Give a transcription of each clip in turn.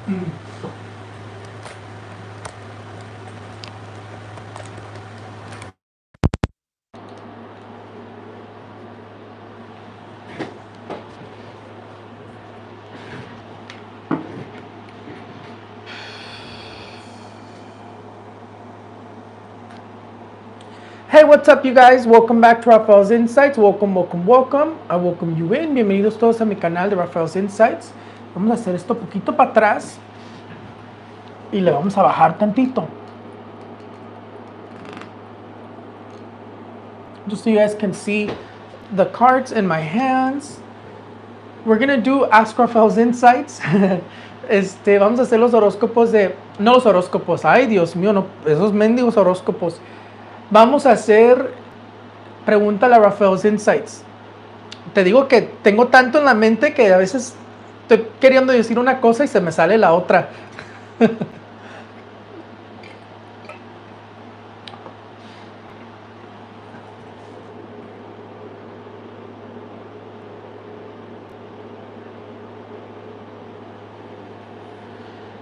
Hey, what's up, you guys? Welcome back to Raphael's Insights. Welcome, welcome, welcome. I welcome you in. Bienvenidos todos a mi canal de Raphael's Insights. Vamos a hacer esto poquito para atrás y le vamos a bajar tantito, just so you guys can see the cards in my hands. We're gonna do Ask Raphael's Insights. Vamos a hacer los horóscopos no los horóscopos, ay Dios mío, no, esos mendigos horóscopos. Vamos a hacer Pregúntale a Raphael's Insights. Te digo que tengo tanto en la mente que a veces estoy queriendo decir una cosa y se me sale la otra.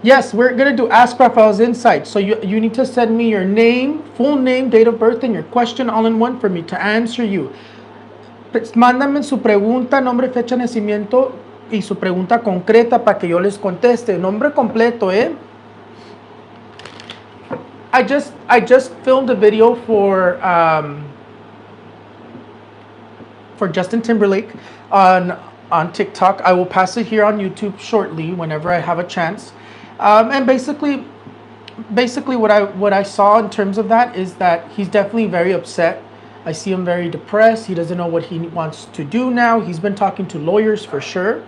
Yes, we're going to do Ask Raphael's Insights. So you need to send me your name, full name, date of birth, and your question all in one for me to answer you. Mándame su pregunta, nombre, fecha de nacimiento y su pregunta concreta para que yo les conteste. Nombre completo, ¿eh? I just filmed a video for Justin Timberlake on TikTok. I will pass it here on YouTube shortly whenever I have a chance. And basically what I saw in terms of that is that he's definitely very upset. I see him very depressed. He doesn't know what he wants to do now. He's been talking to lawyers for sure.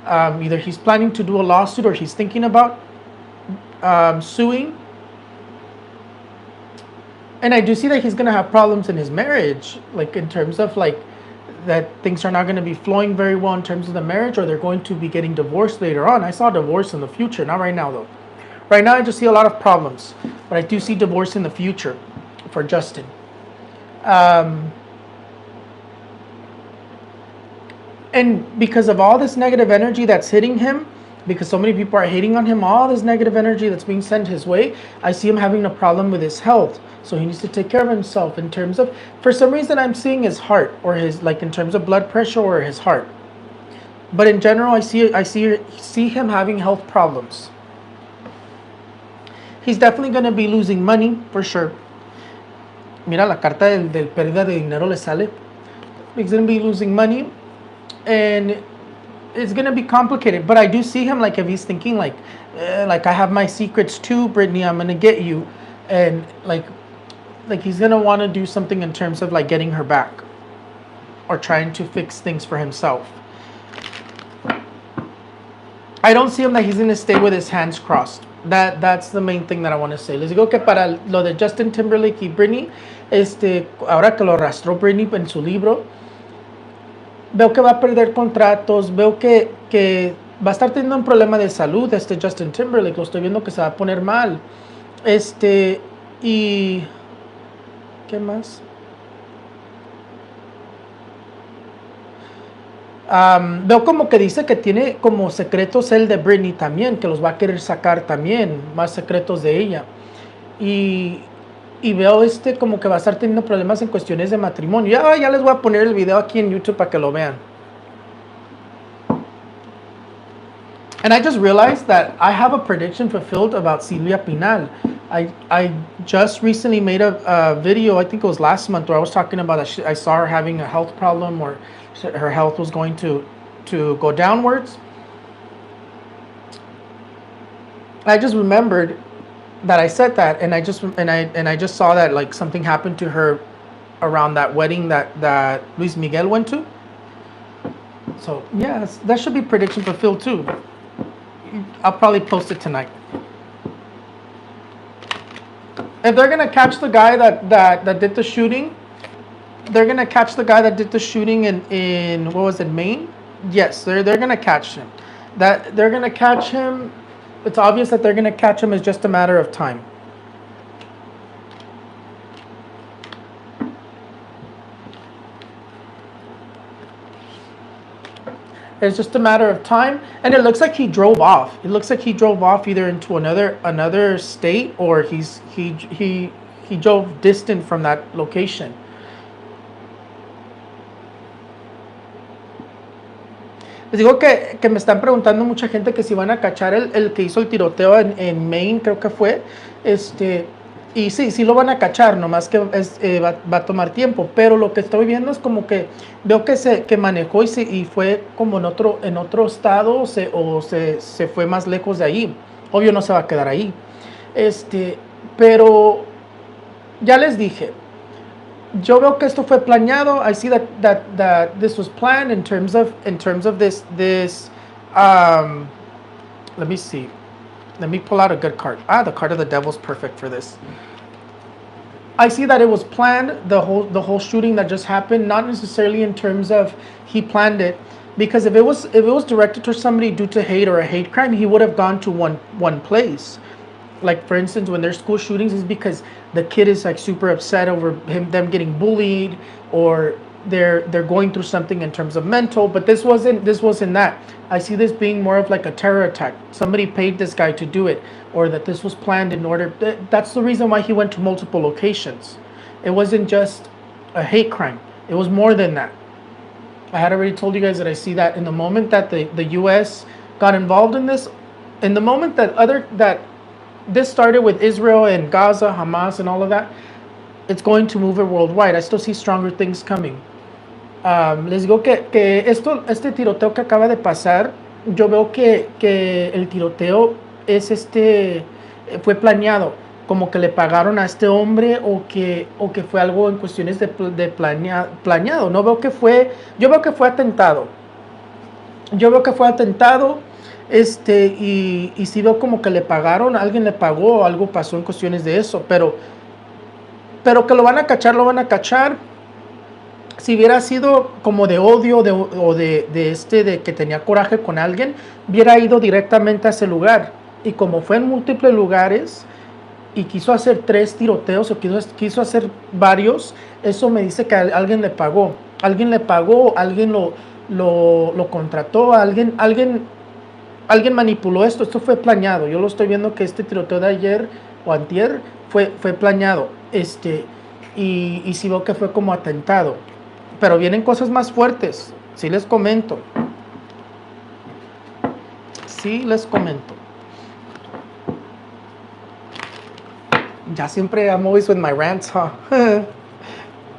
Either he's planning to do a lawsuit or he's thinking about suing. And I do see that he's going to have problems in his marriage, like in terms of like that things are not going to be flowing very well in terms of the marriage, or they're going to be getting divorced later on. I saw divorce in the future, not right now though. Right now I just see a lot of problems, but I do see divorce in the future for Justin. And because of all this negative energy that's hitting him, because so many people are hating on him, all this negative energy that's being sent his way, I see him having a problem with his health. So he needs to take care of himself in terms of, for some reason I'm seeing his heart, or his, like in terms of blood pressure or his heart. But in general, I see him having health problems. He's definitely going to be losing money, for sure. Mira, la carta del pérdida de dinero le sale. He's going to be losing money. And it's going to be complicated. But I do see him, like, if he's thinking, like I have my secrets too, Brittany, I'm going to get you. And, like he's going to want to do something in terms of, like, getting her back. Or trying to fix things for himself. I don't see him that he's going to stay with his hands crossed. That's the main thing that I want to say. Les digo que para lo de Justin Timberlake y Britney, ahora que lo arrastró Britney en su libro, veo que va a perder contratos, veo que va a estar teniendo un problema de salud Justin Timberlake, lo estoy viendo que se va a poner mal. Y ¿qué más? Veo como que dice que tiene como secretos él de Britney también, que los va a querer sacar también, más secretos de ella. Y veo como que va a estar teniendo problemas en cuestiones de matrimonio. Ya les voy a poner el video aquí en YouTube para que lo vean. And I just realized that I have a prediction fulfilled about Silvia Pinal. I just recently made a video, I think it was last month, where I was talking about that I saw her having a health problem, or her health was going to go downwards. I just remembered that I said that, and I just saw that, like, something happened to her around that wedding that Luis Miguel went to. So yeah, that should be prediction fulfilled too. I'll probably post it tonight. If they're gonna catch the guy that did the shooting, they're gonna catch the guy that did the shooting in what was it, Maine? Yes, they're gonna catch him. That they're gonna catch him. It's obvious that they're gonna catch him. It's just a matter of time. It's just a matter of time, and it looks like he drove off. It looks like he drove off either into another state, or he drove distant from that location. Les digo que me están preguntando mucha gente que si van a cachar el que hizo el tiroteo en Maine, creo que fue. Y sí lo van a cachar, nomás que va a tomar tiempo. Pero lo que estoy viendo es como que veo que manejó y fue como en otro estado, o se fue más lejos de ahí. Obvio no se va a quedar ahí. Pero ya les dije, yo veo que esto fue planeado. I see that this was planned in terms of this let me see. Let me pull out a good card. The card of the devil's perfect for this. I see that it was planned, the whole shooting that just happened, not necessarily in terms of he planned it, because if it was directed towards somebody due to hate or a hate crime, he would have gone to one place. Like, for instance, when there's school shootings, is because the kid is like super upset over them getting bullied, or they're going through something in terms of mental. But this wasn't that. I see this being more of like a terror attack. Somebody paid this guy to do it, or that this was planned in order. That's the reason why he went to multiple locations. It wasn't just a hate crime. It was more than that. I had already told you guys that I see that in the moment that the U.S. got involved in this, in the moment that this started with Israel and Gaza, Hamas, and all of that, it's going to move it worldwide. I still see stronger things coming. Les digo que este tiroteo que acaba de pasar, yo veo que el tiroteo fue planeado, como que le pagaron a este hombre, o que fue algo en cuestiones de planeado. Yo veo que fue atentado. Y sí veo como que le pagaron, alguien le pagó, algo pasó en cuestiones de eso, pero que lo van a cachar. Si hubiera sido como de odio, de que tenía coraje con alguien, hubiera ido directamente a ese lugar. Y como fue en múltiples lugares y quiso hacer 3 tiroteos, o quiso hacer varios, eso me dice que alguien le pagó, alguien lo contrató, alguien manipuló esto fue planeado. Yo lo estoy viendo que este tiroteo de ayer o antier fue planeado, y sí veo que fue como atentado, pero vienen cosas más fuertes, sí les comento. Ya siempre I'm always with my rants, huh?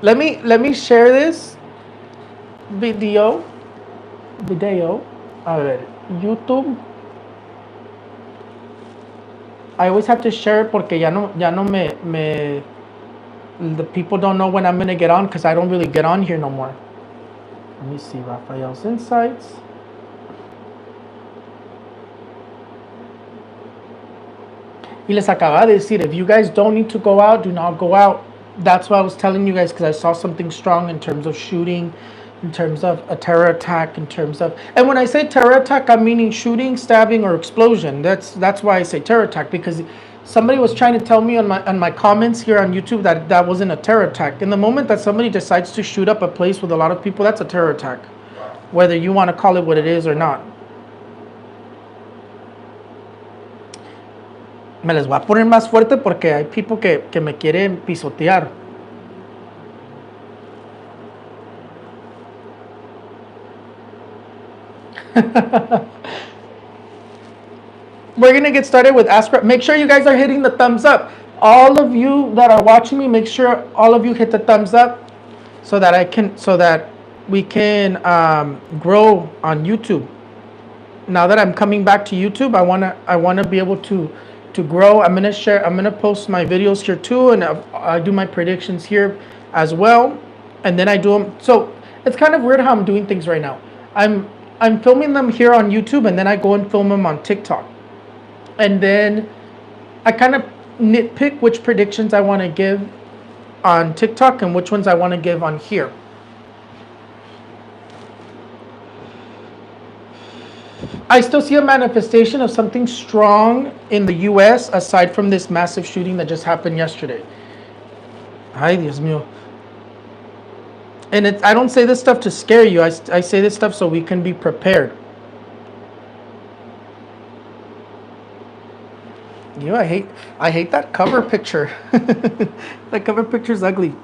let me share this video. A ver, YouTube. I always have to share it porque ya no the people don't know when I'm gonna get on, because I don't really get on here no more. Let me see, Raphael's Insights. Y les acaba de decir, if you guys don't need to go out, do not go out. That's what I was telling you guys, because I saw something strong in terms of shooting, in terms of a terror attack, and when I say terror attack, I'm meaning shooting, stabbing, or explosion. That's why I say terror attack, because somebody was trying to tell me on my comments here on YouTube that wasn't a terror attack. In the moment that somebody decides to shoot up a place with a lot of people, that's a terror attack, whether you want to call it what it is or not. Me les voy a poner más fuerte porque hay people que me quieren pisotear. We're going to get started with Ask. Make sure you guys are hitting the thumbs up. All of you that are watching me, make sure all of you hit the thumbs up so that we can grow on YouTube. Now that I'm coming back to YouTube, I want to be able to grow. I'm going to post my videos here too, and I do my predictions here as well, and then I do them. So it's kind of weird how I'm doing things right now. I'm filming them here on YouTube, and then I go and film them on TikTok, and then I kind of nitpick which predictions I want to give on TikTok and which ones I want to give on here. I still see a manifestation of something strong in the U.S. aside from this massive shooting that just happened yesterday. Ay, Dios mío. And I don't say this stuff to scare you. I say this stuff so we can be prepared. You know, I hate that cover picture. That cover picture is ugly.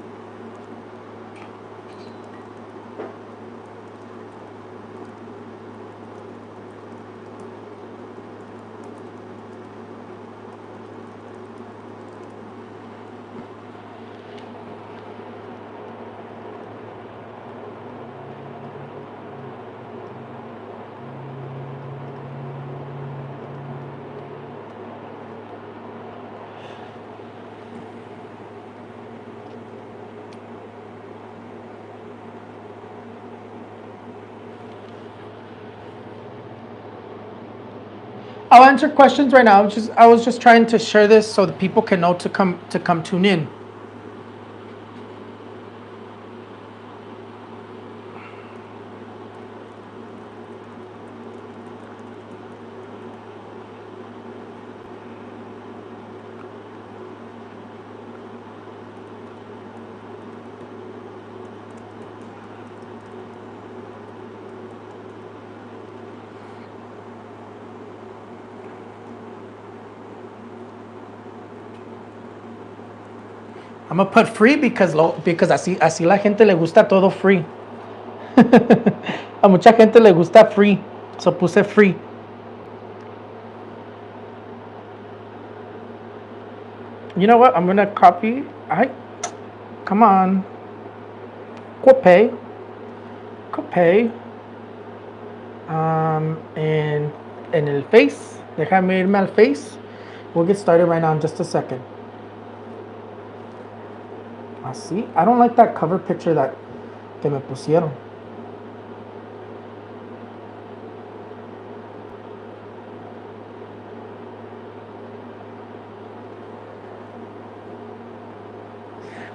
I'll answer questions right now. I was just trying to share this so that people can know to come tune in. I'm gonna put free because así la gente le gusta todo free. A mucha gente le gusta free, so puse free. You know what? I'm gonna copy. Come on. Copy. En el face. Déjame irme al face. We'll get started right now in just a second. Así. I don't like that cover picture que me pusieron.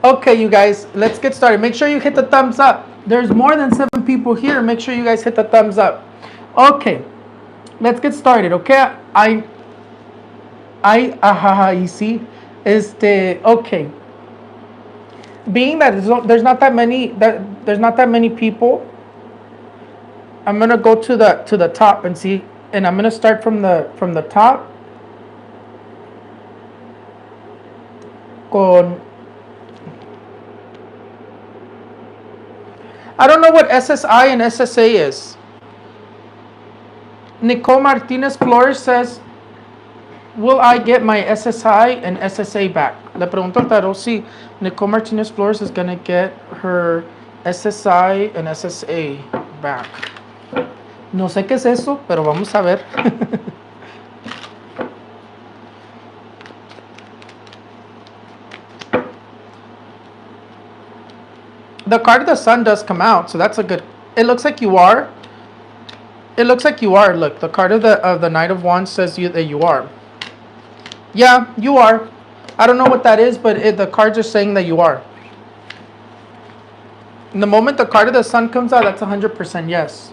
Okay, you guys, let's get started. Make sure you hit the thumbs up. There's more than 7 people here. Make sure you guys hit the thumbs up. Okay, let's get started. Okay, y sí, okay. Being that there's not that many people, I'm gonna go to the top and see, and I'm gonna start from the top. I don't know what SSI and SSA is. Nicole Martinez Flores says, will I get my SSI and SSA back? Le pregunto al tarot si Nicole Martinez Flores is going to get her SSI and SSA back. No sé qué es eso, pero vamos a ver. The card of the sun does come out, so that's a good. It looks like you are. Look, the card of the Knight of Wands says that you are. Yeah, you are. I don't know what that is, but the cards are saying that you are. In the moment the card of the sun comes out, that's 100% yes.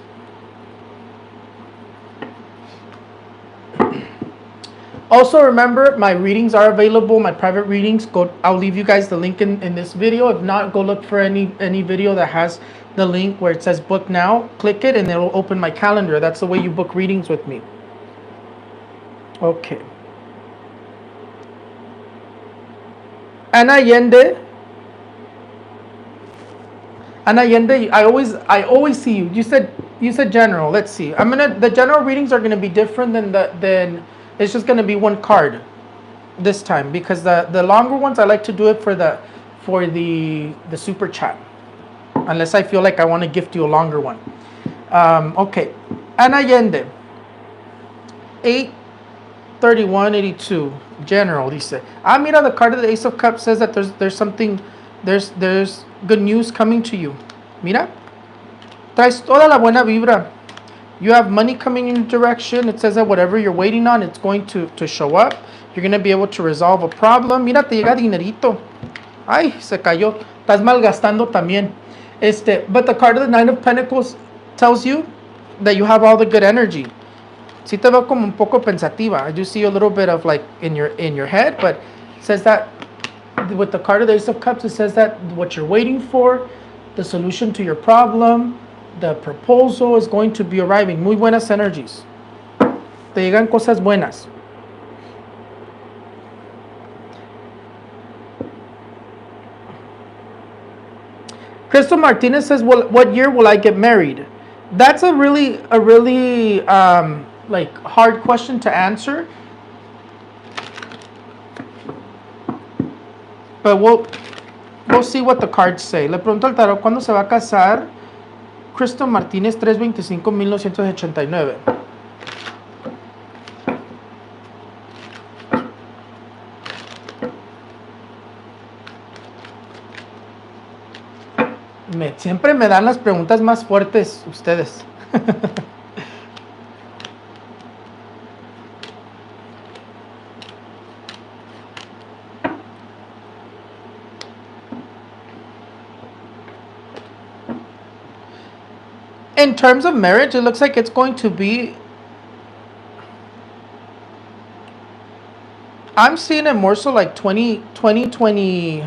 Also, remember, my readings are available, my private readings. I'll leave you guys the link in this video. If not, go look for any video that has the link where it says book now. Click it and it'll open my calendar. That's the way you book readings with me. Okay. Ana Allende, I always see you. You said general. Let's see. The general readings are gonna be different than it's just gonna be one card this time, because the longer ones I like to do it for the super chat, unless I feel like I want to gift you a longer one. Okay, Ana Allende, 8/31/82, general. Dice, mira, the card of the Ace of Cups says that there's good news coming to you. Mira, traes toda la buena vibra. You have money coming in your direction. It says that whatever you're waiting on, it's going to show up. You're going to be able to resolve a problem. Mira, te llega dinerito. Ay, se cayó. Estás malgastando también. But the card of the Nine of Pentacles tells you that you have all the good energy. Sí te veo como un poco pensativa. I do see a little bit of like in your head, but it says that with the card of the Ace of Cups, it says that what you're waiting for, the solution to your problem, the proposal is going to be arriving. Muy buenas energies. Te llegan cosas buenas. Crystal Martinez says, well, what year will I get married? That's a really like hard question to answer. But we'll see what the cards say. Le pregunto al tarot, ¿cuándo se va a casar? Crystal Martinez, 3/25/1989. Siempre me dan las preguntas más fuertes ustedes. In terms of marriage, it looks like it's going to be... I'm seeing it more so like 2020...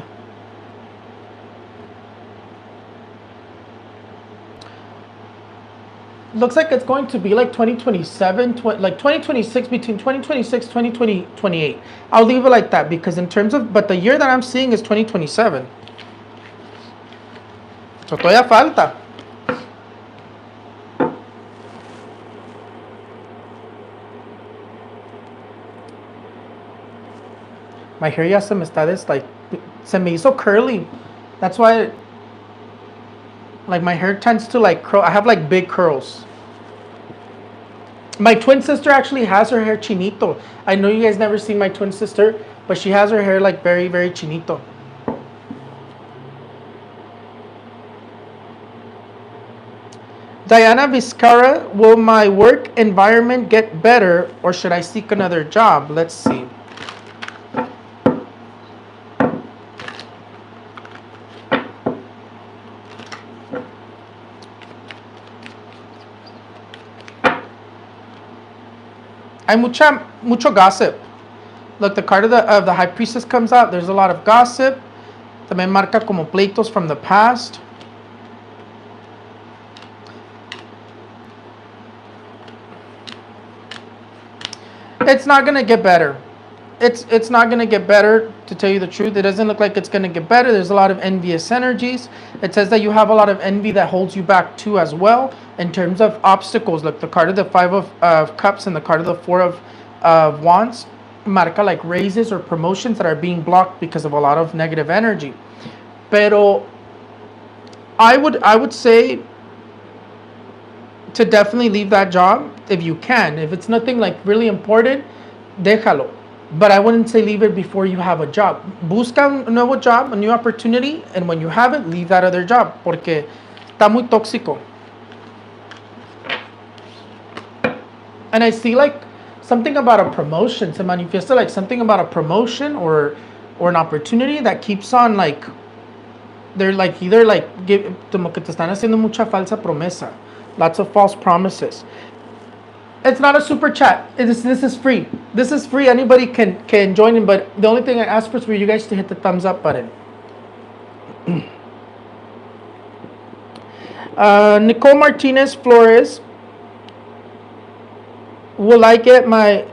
Looks like it's going to be like 2027, like 2026, between 2026, 2028. I'll leave it like that because in terms of... But the year that I'm seeing is 2027. So todavía falta. My hair ya se me está se me hizo curly. That's why, like, my hair tends to like curl. I have like big curls. My twin sister actually has her hair chinito. I know you guys never seen my twin sister, but she has her hair like very, very chinito. Diana Vizcarra, will my work environment get better or should I seek another job? Let's see. Hay mucho gossip. Look, the card of the High Priestess comes out. There's a lot of gossip. También marca como pleitos from the past. It's not going to get better. It's not going to get better, to tell you the truth. It doesn't look like it's going to get better. There's a lot of envious energies. It says that you have a lot of envy that holds you back too as well. In terms of obstacles, like the card of the Five of Cups and the card of the Four of Wands, marca like raises or promotions that are being blocked because of a lot of negative energy. Pero I would say to definitely leave that job if you can. If it's nothing like really important, déjalo. But I wouldn't say leave it before you have a job. Busca un nuevo job, a new opportunity, and when you have it, leave that other job, porque está muy tóxico. And I see like something about a promotion. Se manifiesta like something about a promotion or an opportunity that keeps on like, they're like either like como que te están haciendo mucha falsa promesa. Lots of false promises. It's not a super chat. This is free. This is free. Anybody can join in, but the only thing I ask for is for you guys to hit the thumbs up button. Nicole Martinez Flores. Will I get my...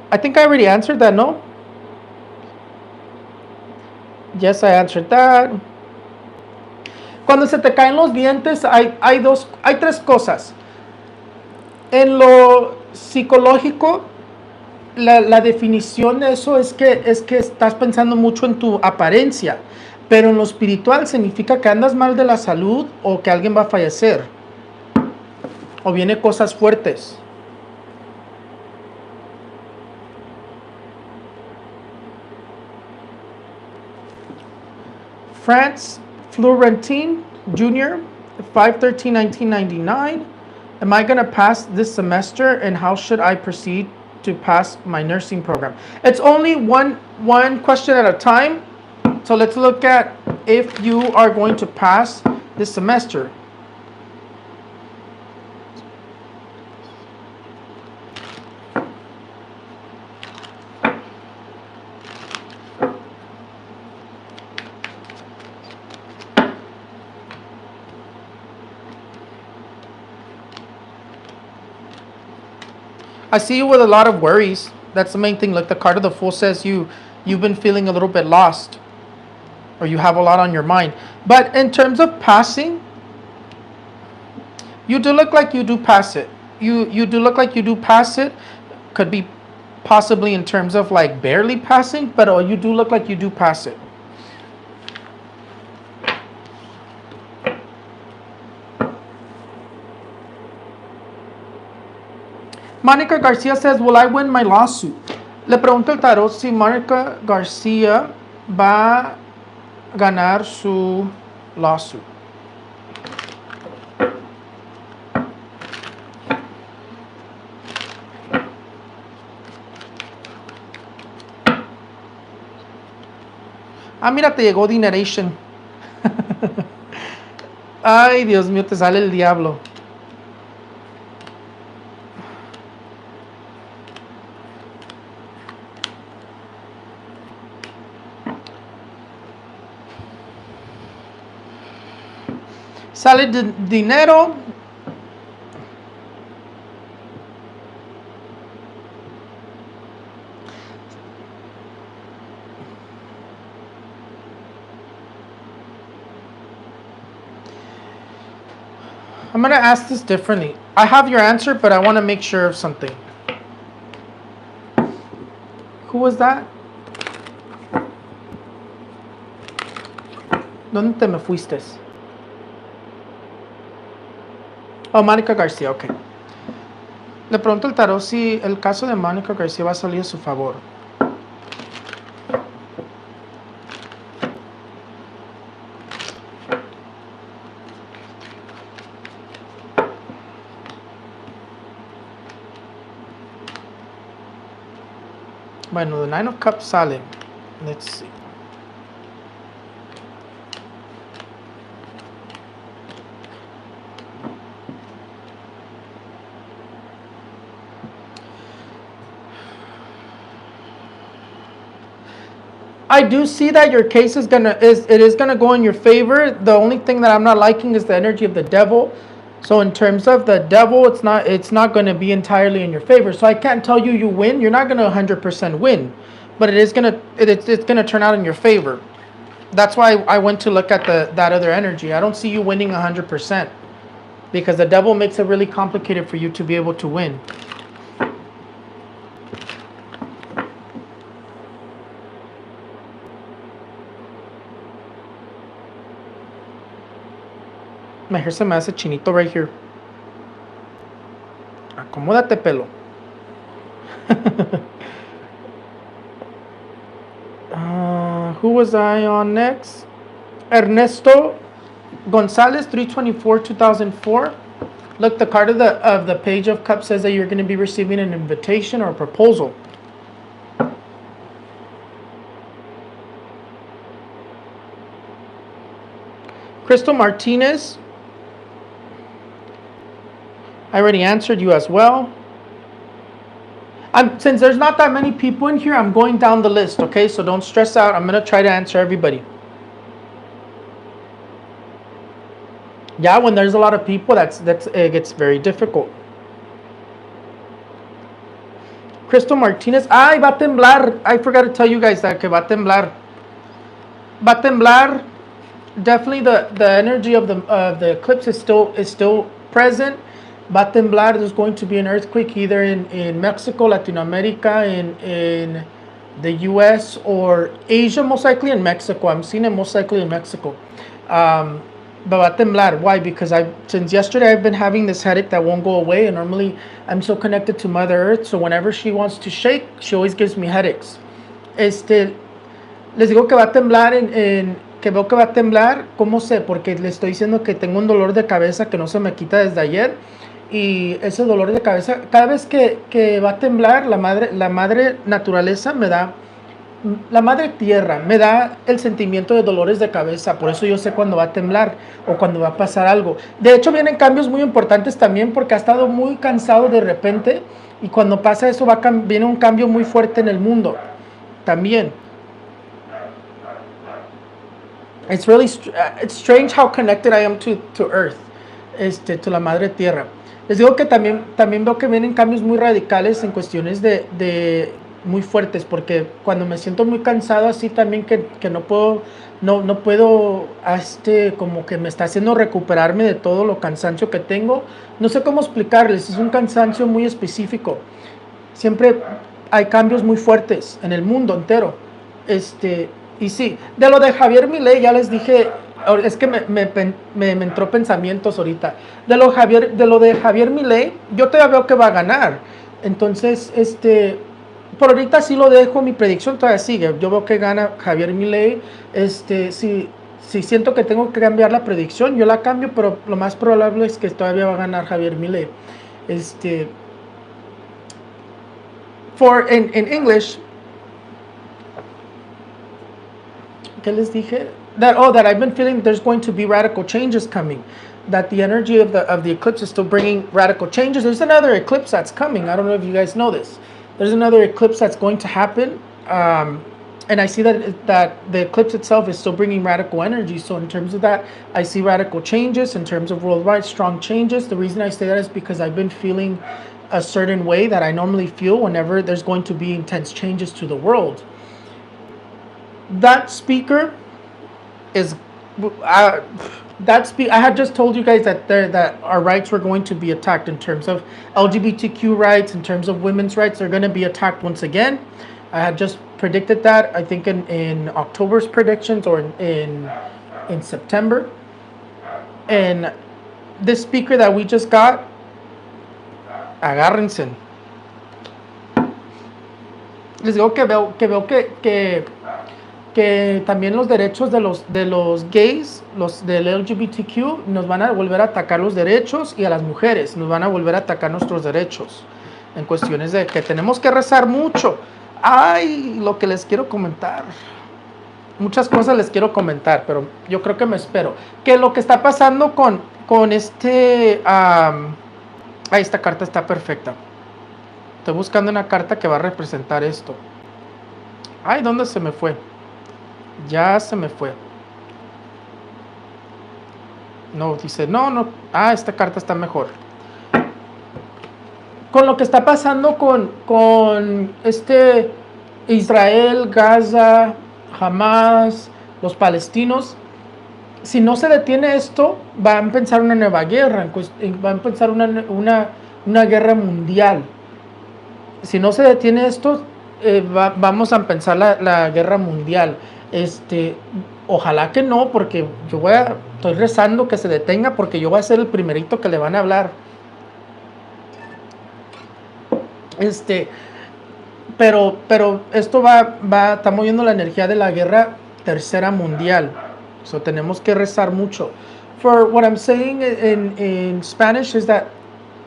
I think I already answered that, no? Yes, I answered that. Cuando se te caen los dientes, hay tres cosas. En lo psicológico, la definición de eso es que estás pensando mucho en tu apariencia, pero en lo espiritual significa que andas mal de la salud o que alguien va a fallecer o viene cosas fuertes. France Florentine Jr., 5/13/1999. Am I going to pass this semester, and how should I proceed to pass my nursing program? It's only one question at a time. So let's look at if you are going to pass this semester. I see you with a lot of worries. That's the main thing. Like the card of the Fool says, you've been feeling a little bit lost, or you have a lot on your mind. But in terms of passing, you do look like you do pass it. You do look like you do pass it. Could be possibly in terms of like barely passing, but you do look like you do pass it. Monica Garcia says, will I win my lawsuit? Le pregunto el tarot si Monica Garcia va a ganar su lawsuit. Ah, mira, te llegó Dineration. Ay, Dios mío, te sale el diablo. Sale dinero. I'm going to ask this differently. I have your answer, but I want to make sure of something. Who was that? ¿Dónde te me fuiste? Oh, Mónica García, ok. Le pregunto al tarot si el caso de Mónica García va a salir a su favor. Bueno, the Nine of Cups sale. Let's see. I do see that your case is gonna go in your favor. The only thing that I'm not liking is the energy of the devil. So in terms of the devil, it's not going to be entirely in your favor. So I can't tell you you win. You're not going to 100% win, but it's going to turn out in your favor. That's why I went to look at that other energy. I don't see you winning 100% because the devil makes it really complicated for you to be able to win. My hair se me hace chinito right here. Acomódate, pelo. Who was I on next? Ernesto Gonzalez, 3/24/2004. Look, the card of the Page of Cups says that you're going to be receiving an invitation or a proposal. Crystal Martinez, I already answered you as well. Since there's not that many people in here, I'm going down the list, okay? So don't stress out. I'm going to try to answer everybody. Yeah, when there's a lot of people, it gets very difficult. Crystal Martinez, ay, va a temblar. I forgot to tell you guys that que va a temblar. Va a temblar. Definitely the energy of the eclipse is still present. Va a temblar. There's going to be an earthquake either in Mexico, Latin America, in the US or Asia, most likely in Mexico. I'm seeing it most likely in Mexico. But va a temblar. Why? Because since yesterday I've been having this headache that won't go away, and normally I'm so connected to Mother Earth, so whenever she wants to shake, she always gives me headaches. Les digo que va a temblar que veo que va a temblar. ¿Cómo sé? Porque le estoy diciendo que tengo un dolor de cabeza que no se me quita desde ayer. Y ese dolor de cabeza, cada vez que va a temblar, la madre naturaleza me da, la madre tierra me da el sentimiento de dolores de cabeza. Por eso yo sé cuando va a temblar o cuando va a pasar algo. De hecho, vienen cambios muy importantes también porque ha estado muy cansado de repente. Y cuando pasa eso, viene un cambio muy fuerte en el mundo también. It's strange how connected I am to Earth, to la madre tierra. Les digo que también veo que vienen cambios muy radicales en cuestiones de muy fuertes, porque cuando me siento muy cansado así también que no puedo, no puedo, como que me está haciendo recuperarme de todo lo cansancio que tengo. No sé cómo explicarles, es un cansancio muy específico. Siempre hay cambios muy fuertes en el mundo entero. Y sí, de lo de Javier Milei ya les dije, es que me entró pensamientos ahorita. De lo de Javier Milei, yo todavía veo que va a ganar. Entonces, por ahorita sí lo dejo, mi predicción todavía sigue. Yo veo que gana Javier Milei. Si siento que tengo que cambiar la predicción, yo la cambio, pero lo más probable es que todavía va a ganar Javier Milei. In English, ¿qué les dije? That I've been feeling there's going to be radical changes coming. That the energy of the eclipse is still bringing radical changes. There's another eclipse that's coming. I don't know if you guys know this. There's another eclipse that's going to happen, and I see that the eclipse itself is still bringing radical energy. So in terms of that, I see radical changes in terms of worldwide strong changes. The reason I say that is because I've been feeling a certain way that I normally feel whenever there's going to be intense changes to the world. That speaker is I had just told you guys that our rights were going to be attacked in terms of LGBTQ rights, in terms of women's rights. They're going to be attacked once again. I had just predicted that, I think in October's predictions or in September. And this speaker that we just got, agárrense. Les digo que veo que también los derechos de los gays, los del LGBTQ, nos van a volver a atacar los derechos, y a las mujeres nos van a volver a atacar nuestros derechos, en cuestiones de que tenemos que rezar mucho. Ay, lo que les quiero comentar. Muchas cosas les quiero comentar, pero yo creo que me espero. Que lo que está pasando con esta carta está perfecta. Estoy buscando una carta que va a representar esto. Ay, ¿dónde se me fue? Ya se me fue. No, dice, no. Esta carta está mejor. Con lo que está pasando con Israel, Gaza, Hamas, los palestinos, si no se detiene esto, va a empezar una nueva guerra, va a empezar una guerra mundial. Si no se detiene esto, vamos a empezar la guerra mundial. Ojalá que no, porque estoy rezando que se detenga, porque yo voy a ser el primerito que le van a hablar. Pero esto está moviendo la energía de la guerra tercera mundial. So tenemos que rezar mucho. For what I'm saying in Spanish is that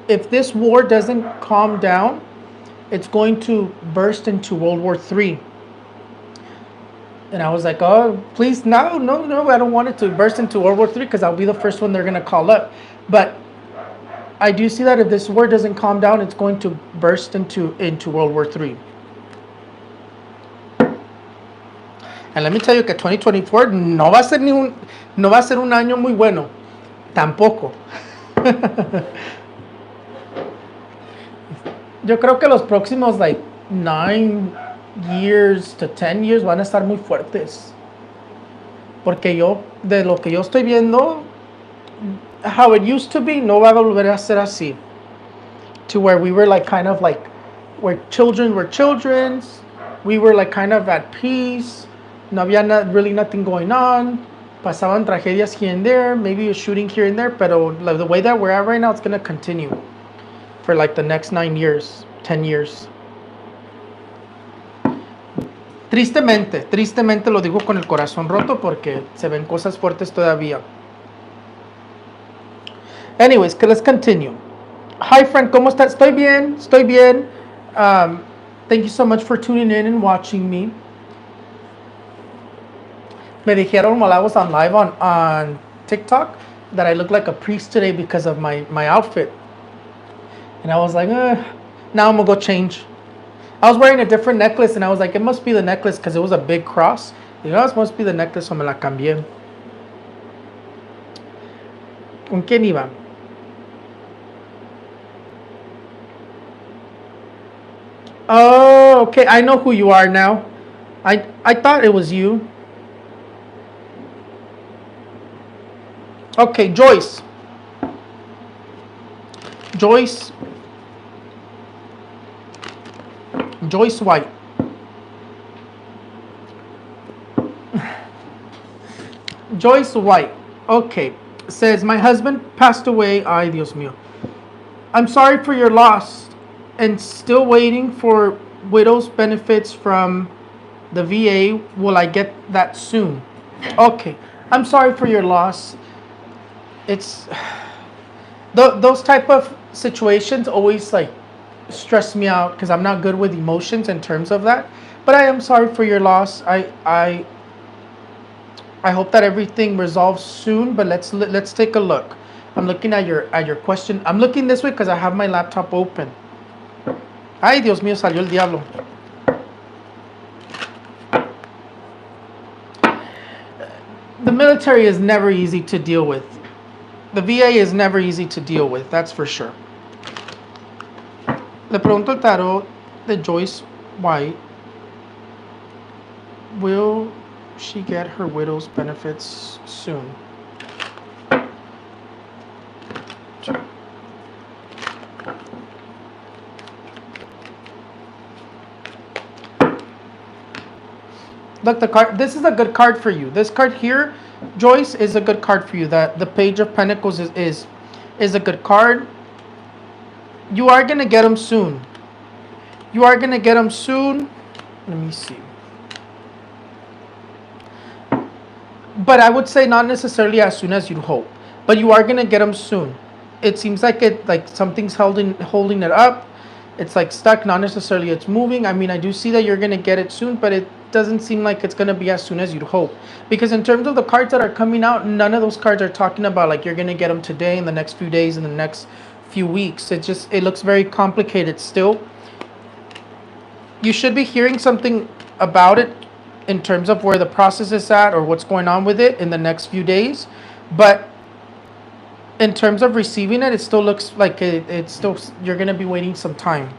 if this war doesn't calm down, it's going to burst into World War III. And I was like, oh, please, no, I don't want it to burst into World War III, because I'll be the first one they're going to call up. But I do see that if this war doesn't calm down, it's going to burst into World War III. And let me tell you que 2024 no va a ser un año muy bueno. Tampoco. Yo creo que los próximos 9 years to 10 years van a estar muy fuertes. Porque de lo que yo estoy viendo, how it used to be, no va a volver a ser así. To where we were where children were children, we were kind of at peace, no había really nothing going on, pasaban tragedias here and there, maybe a shooting here and there, pero the way that we're at right now, it's going to continue for the next 9 years, 10 years. Tristemente lo digo con el corazón roto, porque se ven cosas fuertes todavía. Anyways, let's continue. Hi, friend, ¿cómo estás? Estoy bien. Thank you so much for tuning in and watching me. Me dijeron while I was on live on TikTok that I look like a priest today because of my outfit. And I was like, now I'm going to go change. I was wearing a different necklace, and I was like, it must be the necklace because it was a big cross. It must be the necklace, so me la cambié. ¿Con quién iba? Oh, okay. I know who you are now. I thought it was you. Okay, Joyce. Joyce. Joyce White. Joyce White. Okay. Says my husband passed away. Ay, Dios mío. I'm sorry for your loss and still waiting for widow's benefits from the VA. Will I get that soon? Okay. I'm sorry for your loss. It's those type of situations always like stress me out because I'm not good with emotions in terms of that. But I am sorry for your loss. I hope that everything resolves soon. But let's take a look. I'm looking at your question. I'm looking this way because I have my laptop open. Ay, Dios mío, salió el diablo. The military is never easy to deal with. The VA is never easy to deal with, that's for sure. Le pregunto al tarot de Joyce White, will she get her widow's benefits soon? Look, the card. This is a good card for you. This card here, Joyce, is a good card for you. That the Page of Pentacles is a good card. You are gonna get them soon. You are gonna get them soon. Let me see. But I would say not necessarily as soon as you'd hope. But you are gonna get them soon. It seems like something's holding it up. It's like stuck. Not necessarily it's moving. I mean, I do see that you're gonna get it soon, but it doesn't seem like it's gonna be as soon as you'd hope. Because in terms of the cards that are coming out, none of those cards are talking about like you're gonna get them today, in the next few days, in the next few weeks. It looks very complicated still. You should be hearing something about it in terms of where the process is at or what's going on with it in the next few days. But in terms of receiving it, it still looks like it's still, you're going to be waiting some time.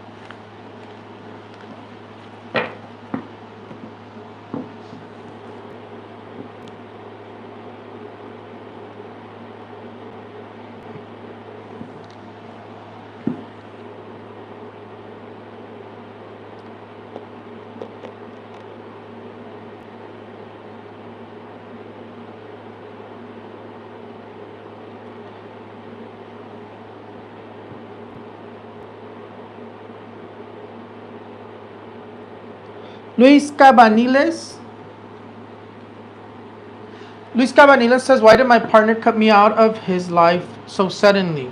Luis Cabaniles. Luis Cabaniles says, why did my partner cut me out of his life so suddenly?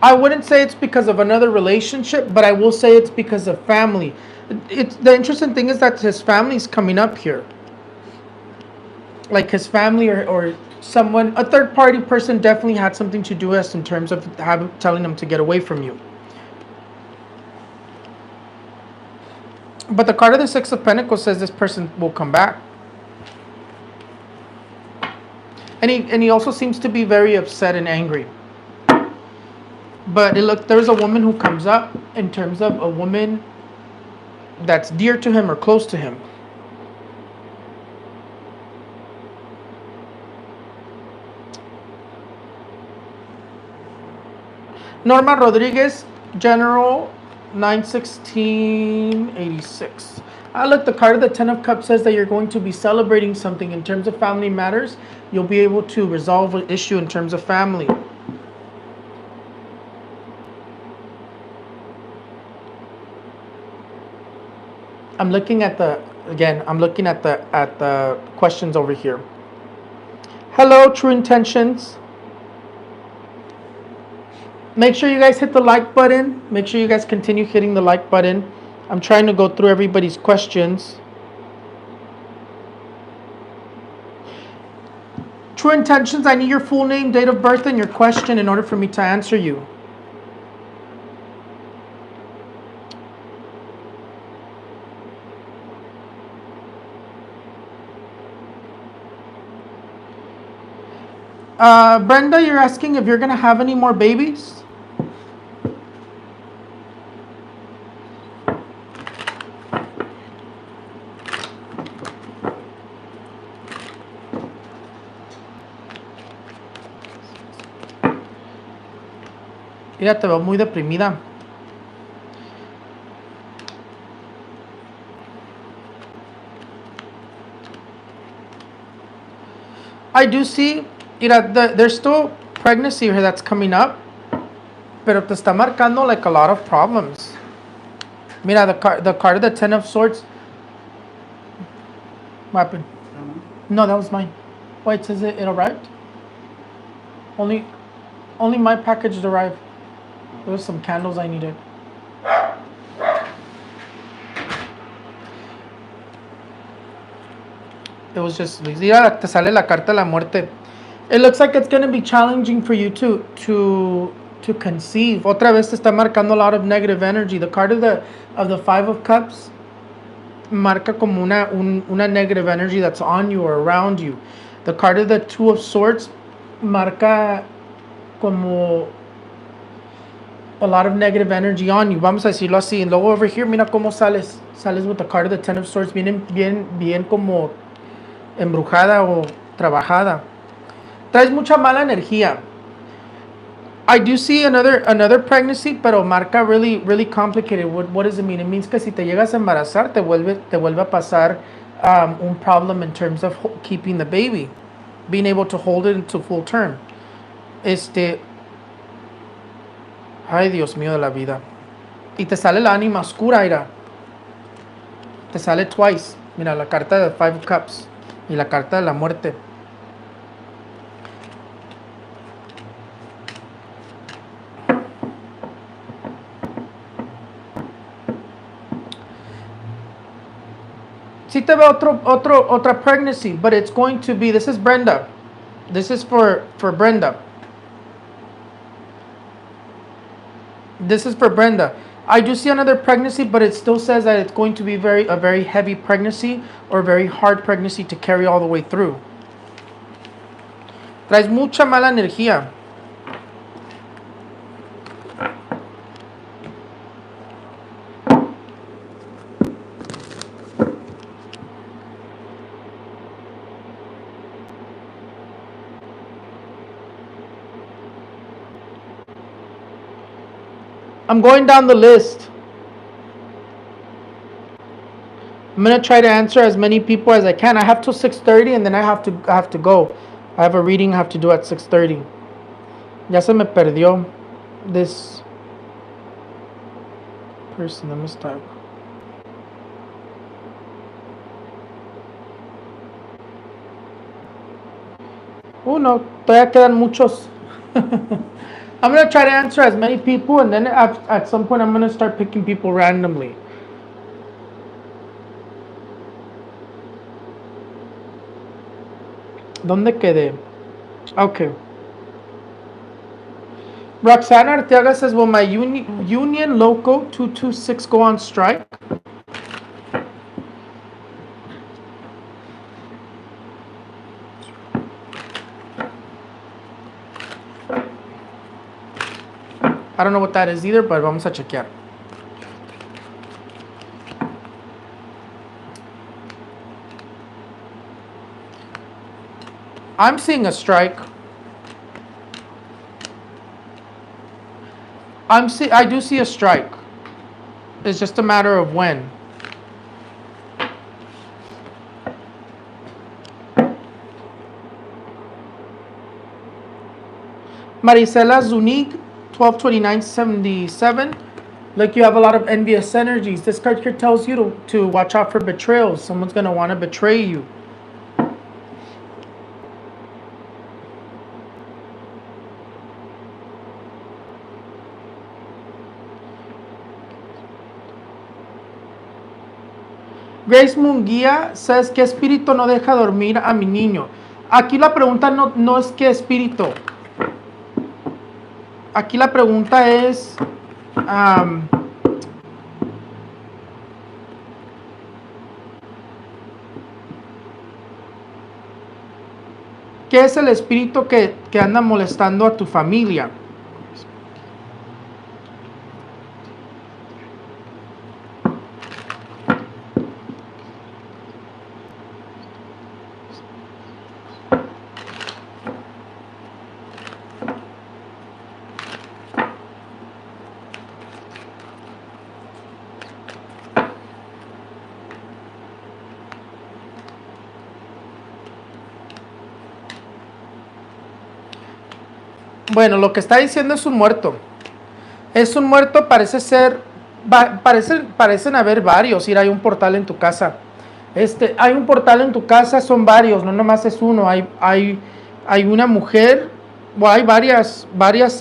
I wouldn't say it's because of another relationship, but I will say it's because of family. It's the interesting thing is that his family's coming up here. Like his family or someone, a third party person definitely had something to do with us in terms of telling him to get away from you. But the card of the Six of Pentacles says this person will come back. And he also seems to be very upset and angry. But there's a woman who comes up in terms of a woman that's dear to him or close to him. Norma Rodriguez, General 9/16/86. Look, the card of the Ten of Cups says that you're going to be celebrating something in terms of family matters. You'll be able to resolve an issue in terms of family. I'm looking at the questions over here. Hello, True Intentions. Make sure you guys hit the like button. Make sure you guys continue hitting the like button. I'm trying to go through everybody's questions. True intentions, I need your full name, date of birth, and your question in order for me to answer you. Brenda, you're asking if you're going to have any more babies? Mira, te veo muy deprimida. I do see, mira, there's still pregnancy here that's coming up, pero te está marcando like a lot of problems. Mira, the card of the Ten of Swords. What happened? No, that was mine. Wait, it says it arrived? Only my package arrived. There was some candles I needed. It was just, mira, te sale la carta de la muerte. It looks like it's going to be challenging for you to conceive. Otra vez te está marcando a lot of negative energy. The card of the Five of Cups marca como una negative energy that's on you or around you. The card of the Two of Swords marca como a lot of negative energy on you. Vamos a decirlo así. And luego over here, mira cómo sales. Sales with the card of the Ten of Swords. Bien como embrujada o trabajada. Traes mucha mala energía. I do see another pregnancy, pero marca really complicated. What does it mean? It means que si te llegas a embarazar, te vuelve a pasar un problem in terms of keeping the baby, being able to hold it into full term. Ay, Dios mío de la vida. Y te sale la ánima oscura, Ira. Te sale twice. Mira, la carta de Five of Cups y la carta de la muerte. Sí te veo otra pregnancy, but it's going to be, this is Brenda. This is for Brenda. This is for Brenda. I do see another pregnancy, but it still says that it's going to be a very heavy pregnancy or a very hard pregnancy to carry all the way through. Traes mucha mala energía. I'm going down the list. I'm gonna try to answer as many people as I can. I have till 6:30, and then I have to go. I have a reading I have to do at 6:30. Ya se me perdió this person. Let me start. Oh no, todavía quedan muchos. I'm going to try to answer as many people, and then at some point I'm going to start picking people randomly. ¿Dónde quedé? Okay. Roxana Arteaga says, will my Union Loco 226 go on strike? I don't know what that is either, but vamos a chequear. I'm seeing a strike. I do see a strike. It's just a matter of when. Marisela Zuniga 122977. Like, you have a lot of envious energies. This card here tells you to watch out for betrayals. Someone's going to want to betray you. Grace Munguía says, ¿qué espíritu no deja dormir a mi niño? Aquí la pregunta no es qué espíritu. Aquí la pregunta es... ¿qué es el espíritu que anda molestando a tu familia? Bueno, lo que está diciendo es un muerto. Es un muerto, parece ser, parecen haber varios. Ir, hay un portal en tu casa. Hay un portal en tu casa, son varios, no nomás es uno. Hay una mujer, o hay varias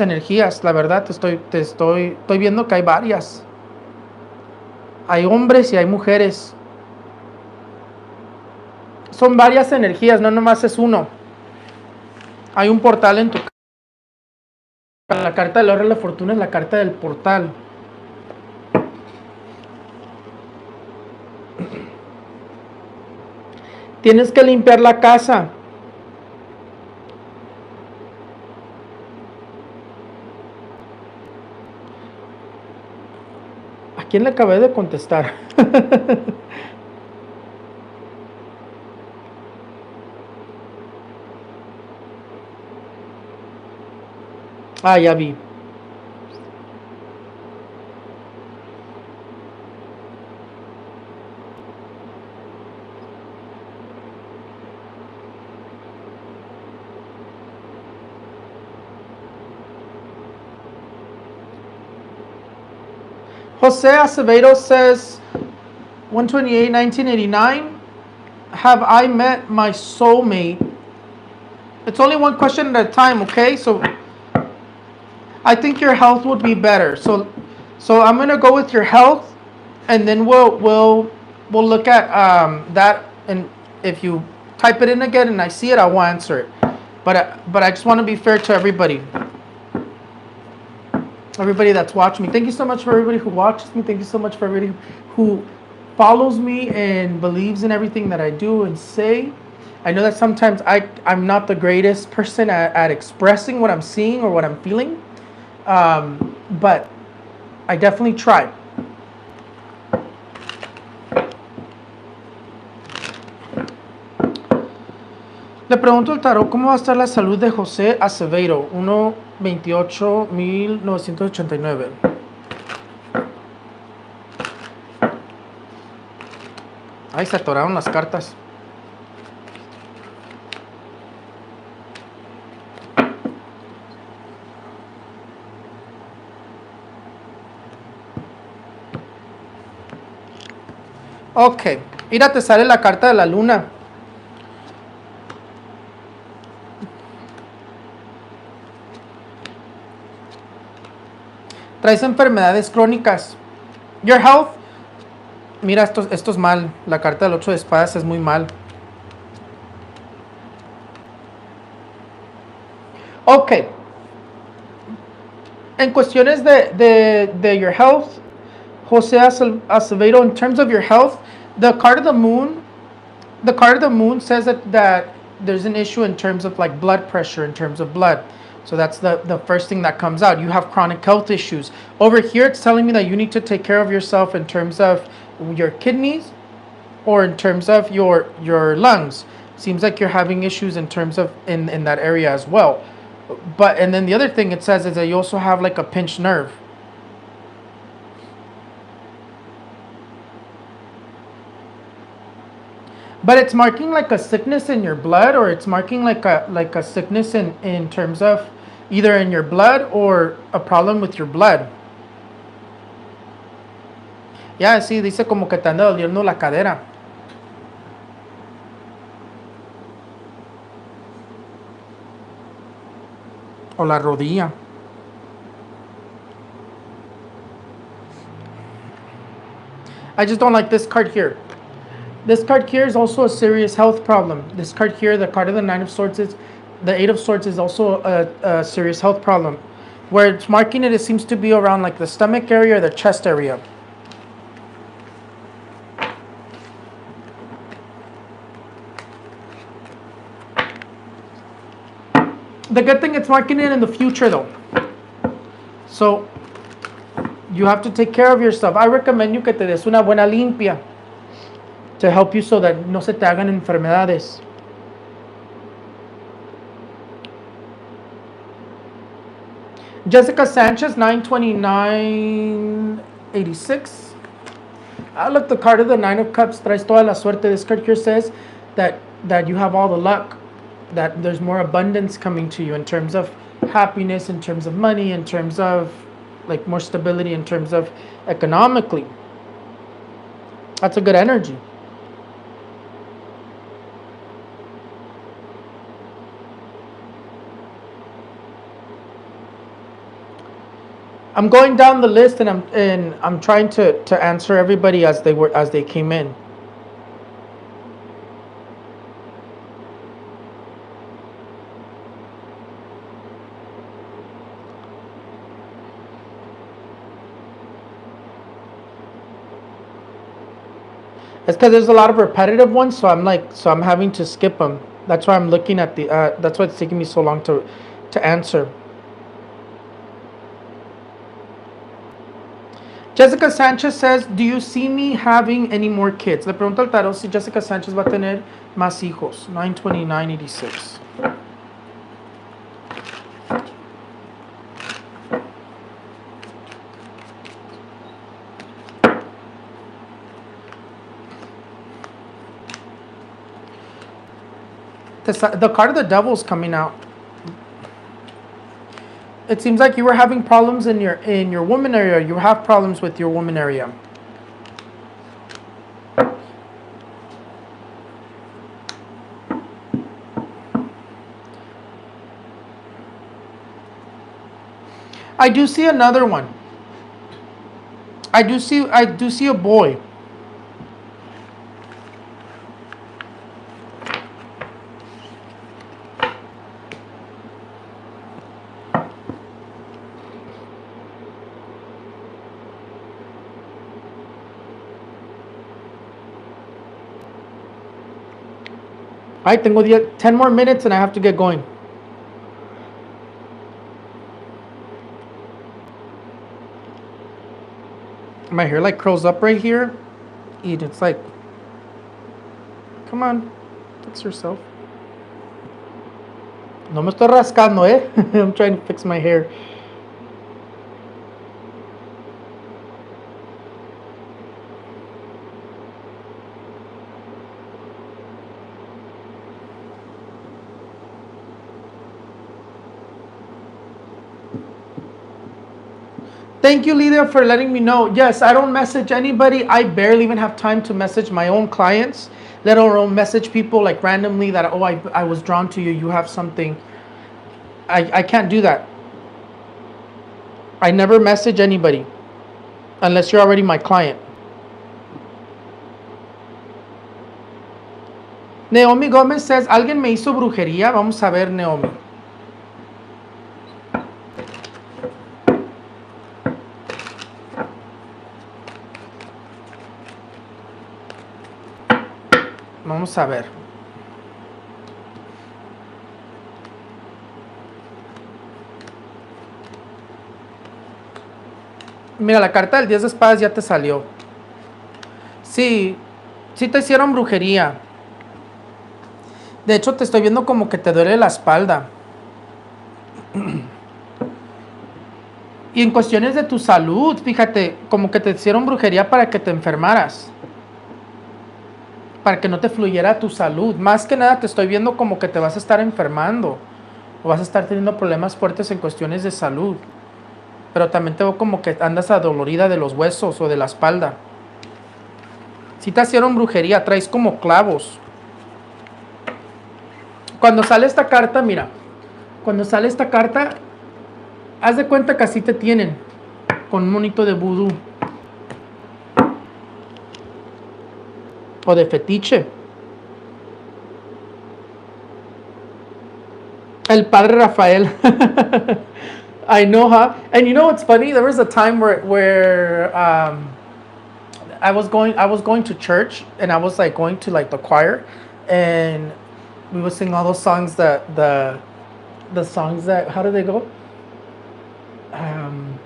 energías, la verdad, estoy viendo que hay varias. Hay hombres y hay mujeres. Son varias energías, no nomás es uno. Hay un portal en tu casa. La carta del oro de la fortuna es la carta del portal. Tienes que limpiar la casa. ¿A quién le acabé de contestar? Ah, ya vi. Jose Acevedo says, 128, 1989, have I met my soulmate? It's only one question at a time, okay? So I think your health would be better. So I'm gonna go with your health, and then we'll look at that. And if you type it in again and I see it, I will answer it. But I just want to be fair to everybody. Everybody that's watching me. Thank you so much for everybody who watches me. Thank you so much for everybody who follows me and believes in everything that I do and say. I know that sometimes I'm not the greatest person at expressing what I'm seeing or what I'm feeling, but I definitely try. Le pregunto al tarot, ¿cómo va a estar la salud de José Acevedo? 1/28/1989. Ay, se atoraron las cartas. Ok, mira, te sale la carta de la luna. Traes enfermedades crónicas. Your health. Mira, esto es mal. La carta del 8 de espadas es muy mal. Ok. En cuestiones de your health, Jose Acevedo, in terms of your health, the card of the moon says that there's an issue in terms of like blood pressure, in terms of blood. So that's the first thing that comes out. You have chronic health issues. Over here, it's telling me that you need to take care of yourself in terms of your kidneys or in terms of your lungs. Seems like you're having issues in terms of in that area as well. But and then the other thing it says is that you also have like a pinched nerve. But it's marking like a sickness in your blood, or it's marking like a sickness in terms of either in your blood or a problem with your blood. Ya, sí, dice como que te anda doliendo la cadera. O la rodilla. I just don't like this card here. This card here is also a serious health problem. This card here, the card of the Nine of Swords, is the Eight of Swords is also a serious health problem. Where it's marking it, it seems to be around like the stomach area or the chest area. The good thing, it's marking it in the future though. So you have to take care of yourself. I recommend you que te des una buena limpia to help you so that no se te hagan enfermedades. Jessica Sanchez, 92986. I look, the card of the Nine of Cups, traes toda la suerte. This card here says that you have all the luck, that there's more abundance coming to you in terms of happiness, in terms of money, in terms of like more stability, in terms of economically. That's a good energy. I'm going down the list and I'm trying to answer everybody as they came in. It's because there's a lot of repetitive ones, so I'm having to skip them. That's why I'm looking at the. That's why it's taking me so long to answer. Jessica Sanchez says, "Do you see me having any more kids?" Le pregunto al tarot si Jessica Sanchez va a tener más hijos. 92986. The card of the devil is coming out. It seems like you were having problems in your woman area. You have problems with your woman area. I do see another one. I do see a boy. All right, tengo 10 more minutes and I have to get going. My hair like curls up right here. And it's like, come on, fix yourself. No me estoy rascando, eh? I'm trying to fix my hair. Thank you, Lydia, for letting me know. Yes, I don't message anybody. I barely even have time to message my own clients, let alone message people like randomly that, oh, I was drawn to you. You have something. I can't do that. I never message anybody unless you're already my client. Naomi Gomez says, ¿alguien me hizo brujería? Vamos a ver, Naomi. Vamos a ver. Mira, la carta del 10 de espadas ya te salió. Sí, sí te hicieron brujería. De hecho, te estoy viendo como que te duele la espalda. Y en cuestiones de tu salud, fíjate, como que te hicieron brujería para que te enfermaras. Para que no te fluyera tu salud. Más que nada te estoy viendo como que te vas a estar enfermando. O vas a estar teniendo problemas fuertes en cuestiones de salud. Pero también te veo como que andas adolorida de los huesos o de la espalda. Si te hicieron brujería, traes como clavos. Cuando sale esta carta, mira. Cuando sale esta carta, haz de cuenta que así te tienen. Con un monito de vudú. O de fetiche. El Padre Rafael. I know, huh? And you know what's funny? There was a time where I was going to church, and I was like going to like the choir, and we would sing all those songs that the songs that, how do they go? Um,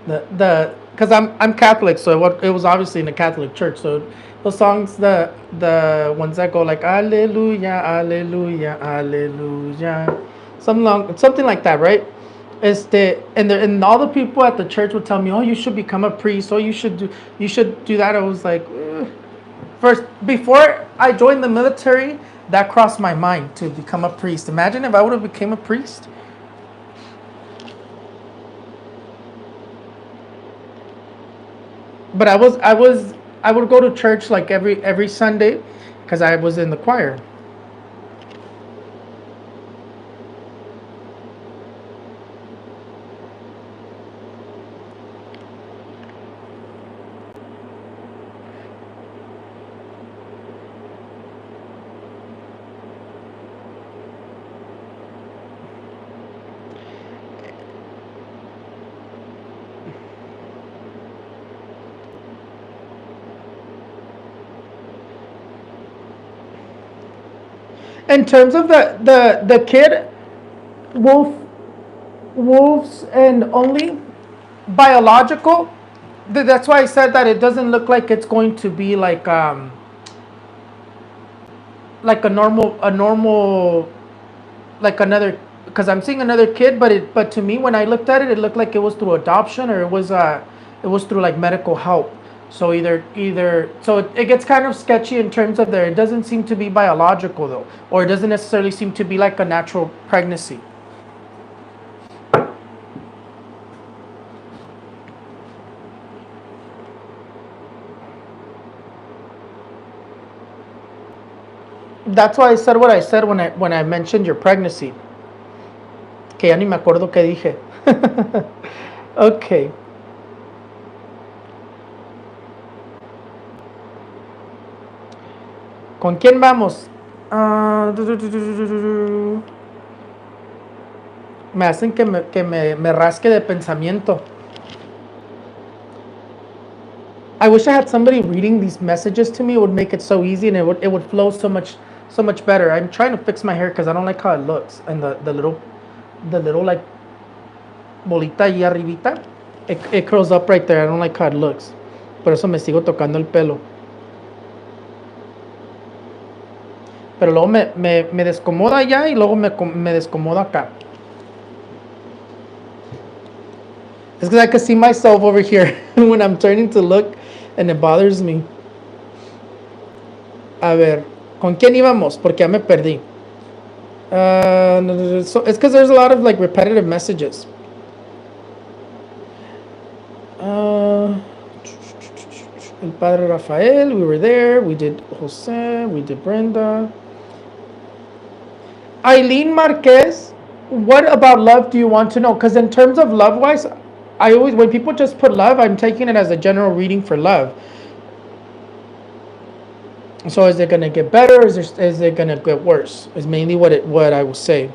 the because I'm Catholic, so it was obviously in a Catholic church. So the songs, the ones that go like Alleluia, Alleluia, Alleluia, something like that, right? And all the people at the church would tell me, oh, you should become a priest, oh, you should do that. I was like, first, before I joined the military, that crossed my mind to become a priest. Imagine if I would have became a priest. But I would go to church like every Sunday because I was in the choir. In terms of the kid, wolf wolves and only biological. That's why I said that it doesn't look like it's going to be like a normal like another, because I'm seeing another kid, but to me when I looked at it, it looked like it was through adoption, or it was through like medical help. So either so it gets kind of sketchy in terms of there. It doesn't seem to be biological though, or it doesn't necessarily seem to be like a natural pregnancy. That's why I said what I said when I mentioned your pregnancy. Que ya ni me acuerdo qué dije. Okay. ¿Con quién vamos? Me hacen que me rasque de pensamiento. I wish I had somebody reading these messages to me. It would make it so easy, and it would flow so much better. I'm trying to fix my hair because I don't like how it looks, and the little like bolita ahí arribita, it curls up right there. I don't like how it looks. Por eso me sigo tocando el pelo. Pero luego me descomoda allá y luego me descomoda acá. It's because I can see myself over here when I'm turning to look, and it bothers me. A ver, ¿con quién íbamos? Porque ya me perdí. So it's because there's a lot of like repetitive messages. El Padre Rafael, we were there. We did Jose, we did Brenda. Eileen Marquez, what about love do you want to know? Because in terms of love wise, I always, when people just put love, I'm taking it as a general reading for love. So is it gonna get better? Is it gonna get worse? Is mainly what I will say.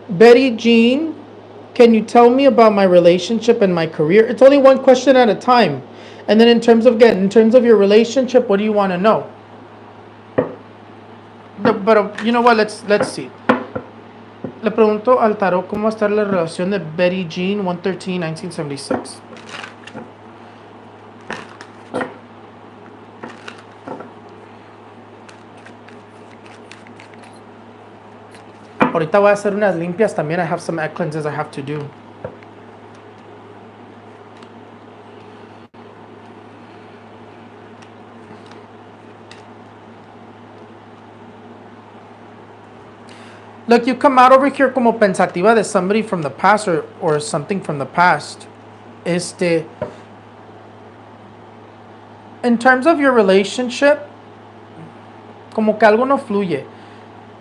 Betty Jean, can you tell me about my relationship and my career? It's only one question at a time. And then in terms of your relationship, what do you want to know? But you know what? Let's see. Le pregunto al tarot cómo va a estar la relación de Betty Jean, 113-1976. Ahorita voy a hacer unas limpias también. I have some egg cleanses I have to do. Look, you come out over here como pensativa de somebody from the past, or something from the past. In terms of your relationship, como que algo no fluye.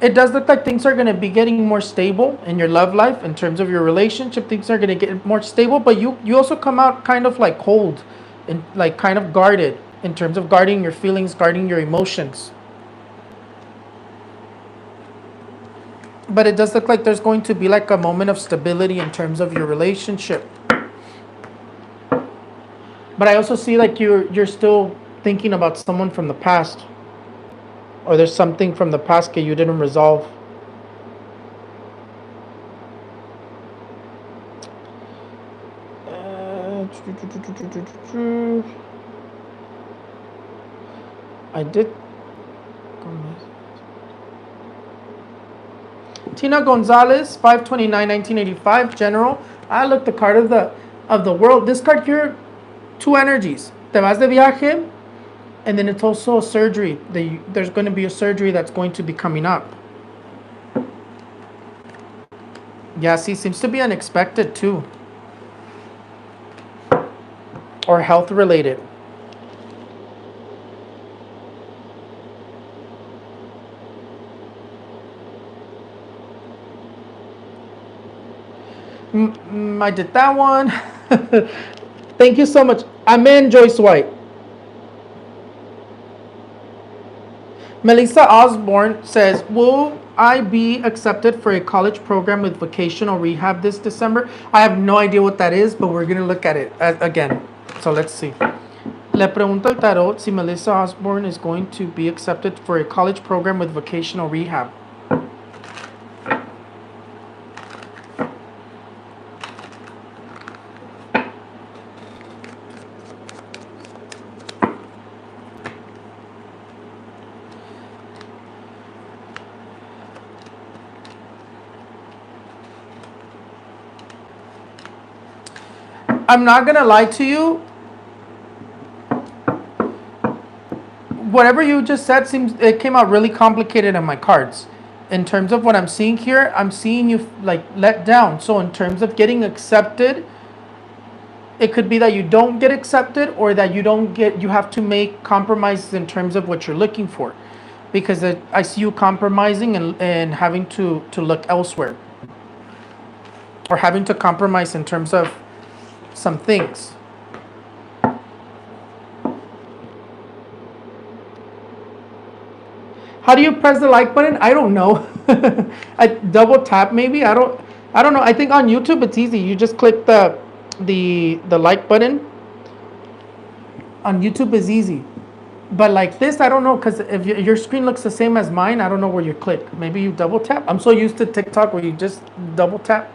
It does look like things are going to be getting more stable in your love life. In terms of your relationship, things are going to get more stable, but you also come out kind of like cold and like kind of guarded in terms of guarding your feelings, guarding your emotions. But it does look like there's going to be like a moment of stability in terms of your relationship. But I also see like you're still thinking about someone from the past, or there's something from the past that you didn't resolve. I did. Tina Gonzalez, 5/29/1985, General. I looked the card of the world. This card here, two energies. Te vas de viaje, and then it's also a surgery. There's going to be a surgery that's going to be coming up. Yeah, see, seems to be unexpected too. Or health related. I did that one. Thank you so much. Amen, Joyce White. Melissa Osborne says, will I be accepted for a college program with vocational rehab this December? I have no idea what that is, but we're going to look at it again. So let's see. Le pregunto al tarot si Melissa Osborne is going to be accepted for a college program with vocational rehab. I'm not going to lie to you. Whatever you just said it came out really complicated on my cards. In terms of what I'm seeing here, I'm seeing you like let down. So in terms of getting accepted, it could be that you don't get accepted, or that you have to make compromises in terms of what you're looking for. Because I see you compromising and having to look elsewhere. Or having to compromise in terms of some things. How do you press the like button? I don't know. I double tap maybe. I don't know. I think on YouTube it's easy. You just click the like button. On YouTube is easy. But like this, I don't know, because if your screen looks the same as mine, I don't know where you click. Maybe you double tap. I'm so used to TikTok where you just double tap.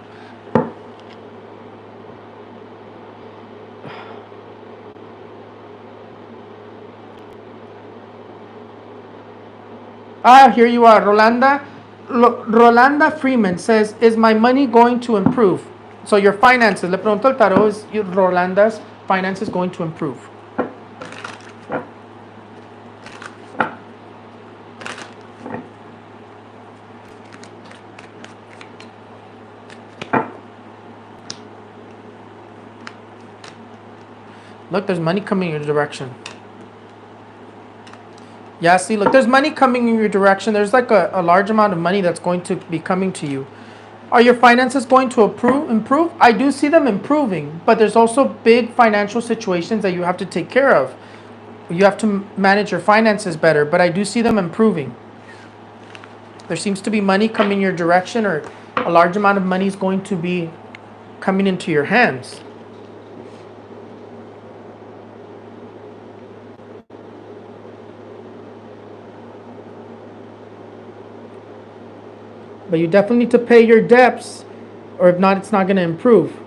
Here you are, Rolanda. Rolanda Freeman says, is my money going to improve? So your finances, le pregunto al tarot, is Rolanda's finances going to improve? Look, there's money coming in your direction. Yeah, see, look, there's money coming in your direction. There's like a large amount of money that's going to be coming to you. Are your finances going to improve? I do see them improving, but there's also big financial situations that you have to take care of. You have to manage your finances better, but I do see them improving. There seems to be money coming your direction, or a large amount of money is going to be coming into your hands. But you definitely need to pay your debts, or if not, it's not going to improve.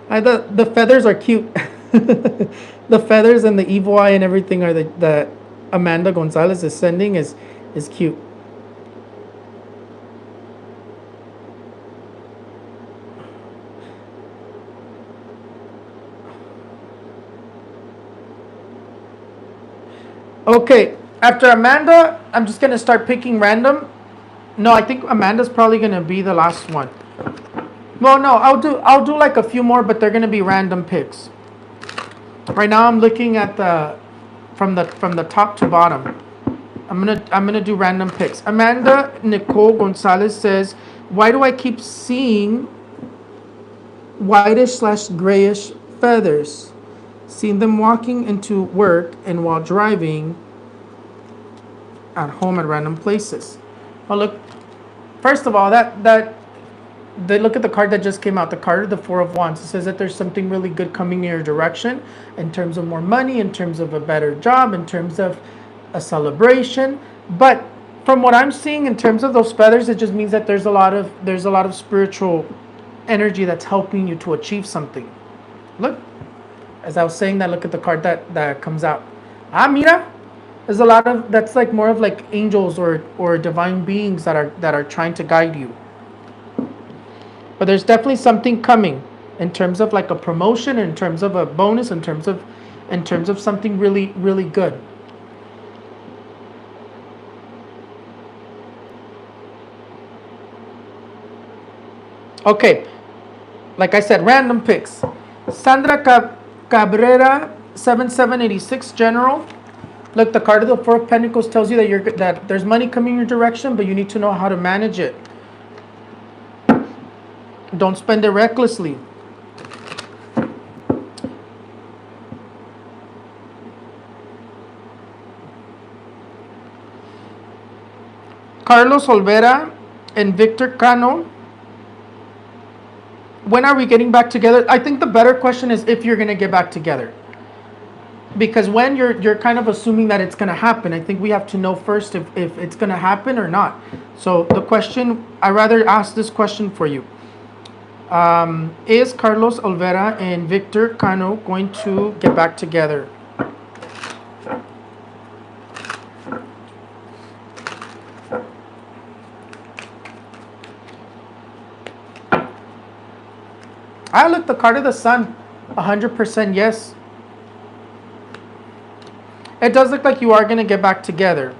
The feathers are cute. The feathers and the evil eye and everything are the Amanda Gonzalez is sending is cute. Okay, after Amanda, I'm just gonna start picking random. No, I think Amanda's probably gonna be the last one. Well, no, I'll do like a few more, but they're gonna be random picks. Right now, I'm looking at from the top to bottom. I'm gonna do random picks. Amanda Nicole Gonzalez says, "Why do I keep seeing whitish slash grayish feathers? Seeing them walking into work and while driving at home at random places." Well, look. First of all, they look at the card that just came out. The card of the Four of Wands. It says that there's something really good coming in your direction, in terms of more money, in terms of a better job, in terms of a celebration. But from what I'm seeing in terms of those feathers, it just means that there's a lot of spiritual energy that's helping you to achieve something. Look, as I was saying that, look at the card that comes out. Ah, mira, there's a lot of, that's like more of like angels or divine beings that are trying to guide you. But there's definitely something coming in terms of like a promotion, in terms of a bonus, in terms of something really, really good. Okay, like I said, random picks. Sandra Cabrera, 7786 General. Look, the card of the Four of Pentacles tells you that there's money coming your direction, but you need to know how to manage it. Don't spend it recklessly. Carlos Olvera and Victor Cano. When are we getting back together? I think the better question is if you're going to get back together. Because when you're kind of assuming that it's going to happen, I think we have to know first if it's going to happen or not. So the question, I rather ask this question for you. Is Carlos Olvera and Victor Cano going to get back together? I look, the card of the Sun, 100% yes. It does look like you are going to get back together.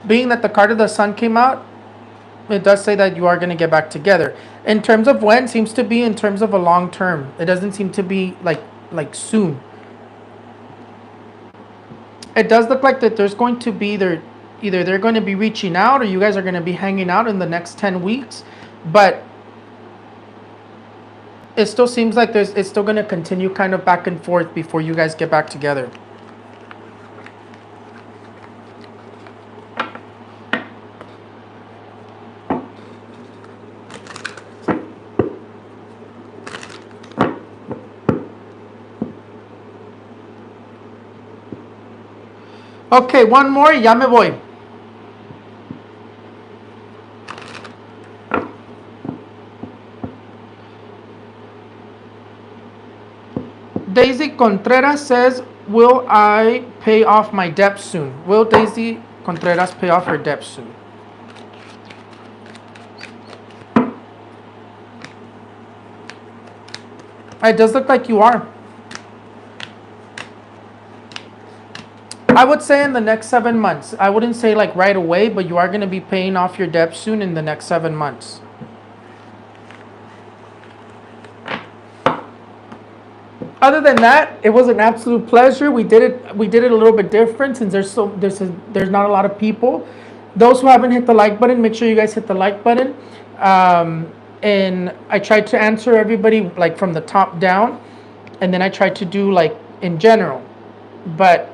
Being that the card of the Sun came out, it does say that you are going to get back together. In terms of when, seems to be in terms of a long term. It doesn't seem to be like soon. It does look like that there's going to be either they're going to be reaching out or you guys are going to be hanging out in the next 10 weeks. But it still seems like it's still going to continue kind of back and forth before you guys get back together. Okay, one more y ya me voy. Daisy Contreras says, will I pay off my debt soon? Will Daisy Contreras pay off her debt soon? It does look like you are. I would say in the next 7 months. I wouldn't say like right away, but you are going to be paying off your debt soon in the next 7 months. Other than that, it was an absolute pleasure. We did it a little bit different since there's not a lot of people. Those who haven't hit the like button, make sure you guys hit the like button. And I tried to answer everybody like from the top down, and then I tried to do like in general. But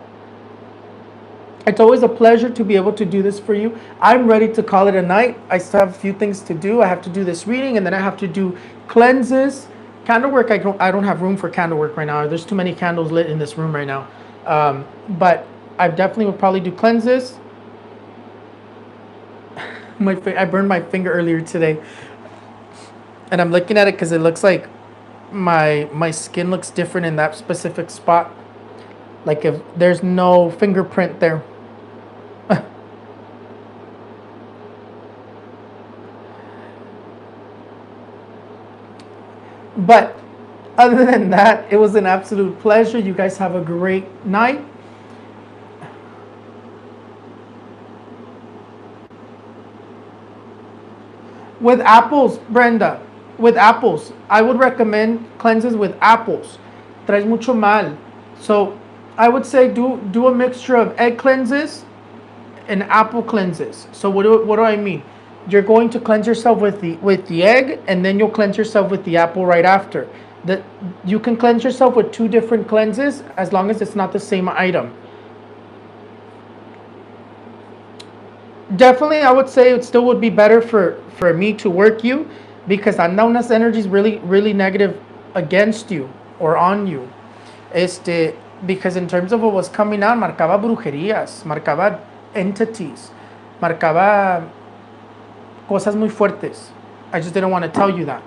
it's always a pleasure to be able to do this for you. I'm ready to call it a night. I still have a few things to do. I have to do this reading, and then I have to do cleanses. Candle work, I don't have room for candle work right now. There's too many candles lit in this room right now. But I definitely will probably do cleanses. I burned my finger earlier today. And I'm looking at it because it looks like my skin looks different in that specific spot. Like if there's no fingerprint there. But other than that, it was an absolute pleasure. You guys have a great night. With apples, Brenda, with apples. I would recommend cleanses with apples. Traes mucho mal. So I would say do a mixture of egg cleanses and apple cleanses. So what do I mean? You're going to cleanse yourself with the egg, and then you'll cleanse yourself with the apple right after. That you can cleanse yourself with two different cleanses as long as it's not the same item. Definitely, I would say it still would be better for me to work you because unknownness energy is really negative against you or on you. Because in terms of what was coming out, marcaba brujerías, marcaba entities, marcaba cosas muy fuertes. I just didn't want to tell you that.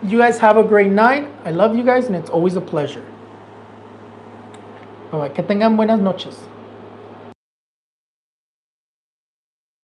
You guys have a great night. I love you guys, and it's always a pleasure. Bye bye. Que tengan buenas noches.